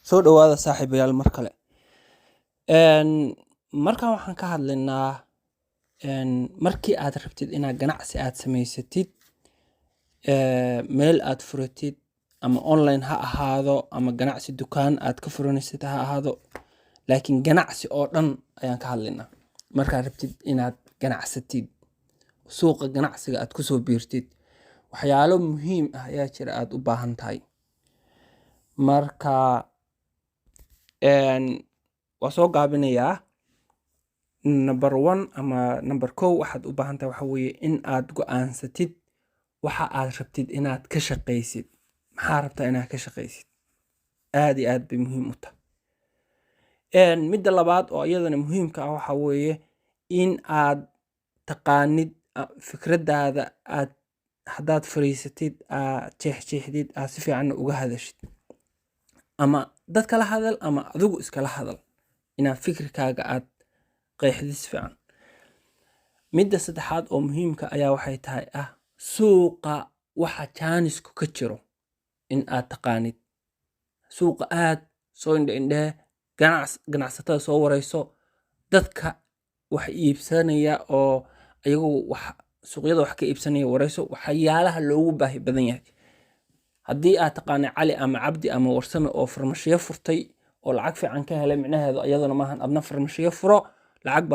soo dhawaada saaxiibayaal mar kale. Markaan waxaan ka hadlaynaa markii aad rabtid inaad ganacsi aad samaysatid, meel aad furatid ama online ha ahaado ama ganacsi dukaan aad ka furanaysid ha ahaado, laakiin ganacsi oo dhan ayaan ka hadlaynaa. Markaad rabtid inaad ganacsatid, suuqa ganacsiga aad ku soo biirtid, waxyaalo muhiim ah ayaa jira aad u baahan tahay. Marka waa soo gaabinayaa. Number 1 ama number 2 waxaad u baahan tahay waxa weeye in aad go'aansatid waxa aad rabtid inaad ka shaqaysid. Maxaa rabtaa inaad ka shaqaysid? Aad iyo aad bay muhiim u tahay. Midda labaad oo iyadana muhiimka ah waxa weeye in aad taqaanid fikradaada aad haddaad fariisatid jeexjeexdid si fiican uga hadashid, ama dad kala hadal ama adigu iskala hadal, inaad fikirkaaga aad qeexdid si fiican. Midda saddexaad oo muhiimka ayaa waxay tahay suuqa waxa jaanisku ka jiro in aad taqaanid. Suuqa aad soo indhe ganacsatada soo warayso, dadka wax iibsanaya oo ayagu suuqyada wax ka iibsanaya warayso waxyaalaha loogu baahi badan yahay. Haddii aad taqaanay Cali ama Cabdi ama Warsame oo farmashiyo furtay oo lacag fiican ka helay, micnaheedu ayadana maahan adna farmashiyo furo lacag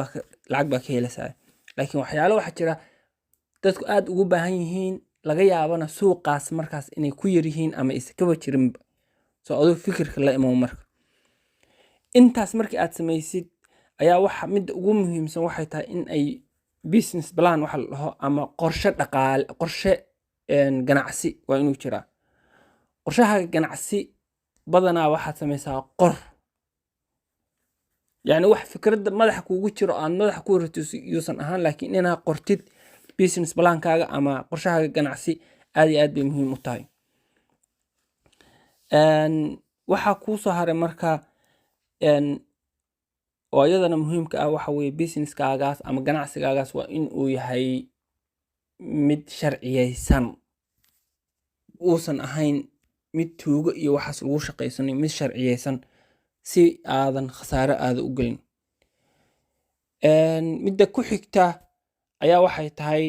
baa ka helaysaa. Laakiin waxyaalo waxa jira dadku aad ugu baahan yihiin, laga yaabana suuqaas markaas inay ku yar yihiin ama iskaba jirin. Soo adigu fikirka la imo marka. Intaas markii aad samaysid ayaa waxa midda ugu muhiimsan waxay tahay in ay business plan waxa la dhaho ama qorshe dhaqaale, qorshe ganacsi waa inuu jiraa. Qorshaha ganacsi badanaa waxaad samaysaa qor. Yani wax fikradda madaxa kugu jiro aan madaxa ku rito yuusan ahaan, laakiin inaad qortid business plan-kaaga ama qorshahaaga ganacsi aad iyo aad bay muhiim u tahay. Waxa kuu soo haray marka oo iyadana muhiimka ah waxa weeye business-kaagaas ama ganacsigaagaas waa in uu yahay mid sharciyeysan, uusan ahayn mid tuugo iyo waxaas lagu shaqaysanay, mid sharciyeysan si aadan khasaaro aada u gelin. Midda ku xigta ayaa waxay tahay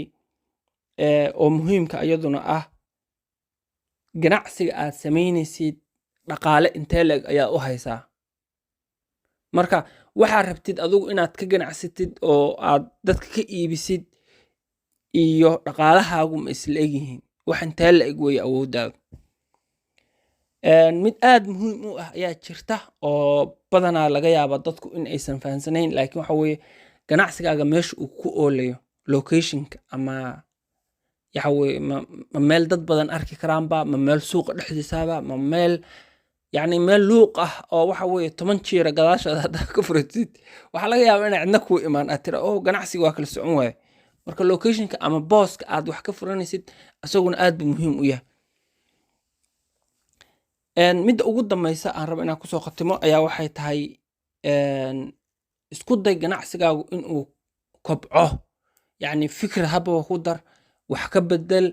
oo muhiimka iyaduna ganacsiga aad samaynaysid dhaqaale intee leeg ayaa u haysaa. Marka waxaad rabtid adigu inaad ka ganacsatid oo aad dadka ka iibisid iyo dhaqaalahaagu ma isla egyihiin, wax intee la eg weeye awooddaada. Mid aad muhiim u ah ayaa jirta oo badanaa laga yaaba dadku in aysan fahansanayn, laakiin waxa weeye ganacsigaaga meesha uu ku oolayo, locationka ama waxa weeye ma meel dad badan arki karaanba, ma meel suuqa dhexdiisaaba, ma meel meel luuq ah oo waxa weeye 10 jeera gadaashaada haddaad ka furatid waxaa laga yaabaa inay cidna ku imaan aad tira ganacsiga waa kala socon waaye. Marka locationka ama booska aad wax ka furanaysid isaguna aad buu muhiim u yahay. Midda ugu dambaysa aan rabo inaan kusoo khatimo ayaa waxay tahay isku day ganacsigaagu inuu kobco. Yani fikir haba ku dar, wax ka bedel,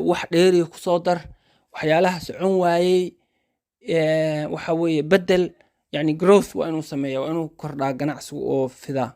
wax dheeri ku soo dar, waxyaalaha socon waayey waxa weeye bedel. Yani growth waa inuu sameeyaa, waa inuu kordhaa ganacsigu oo fidaa.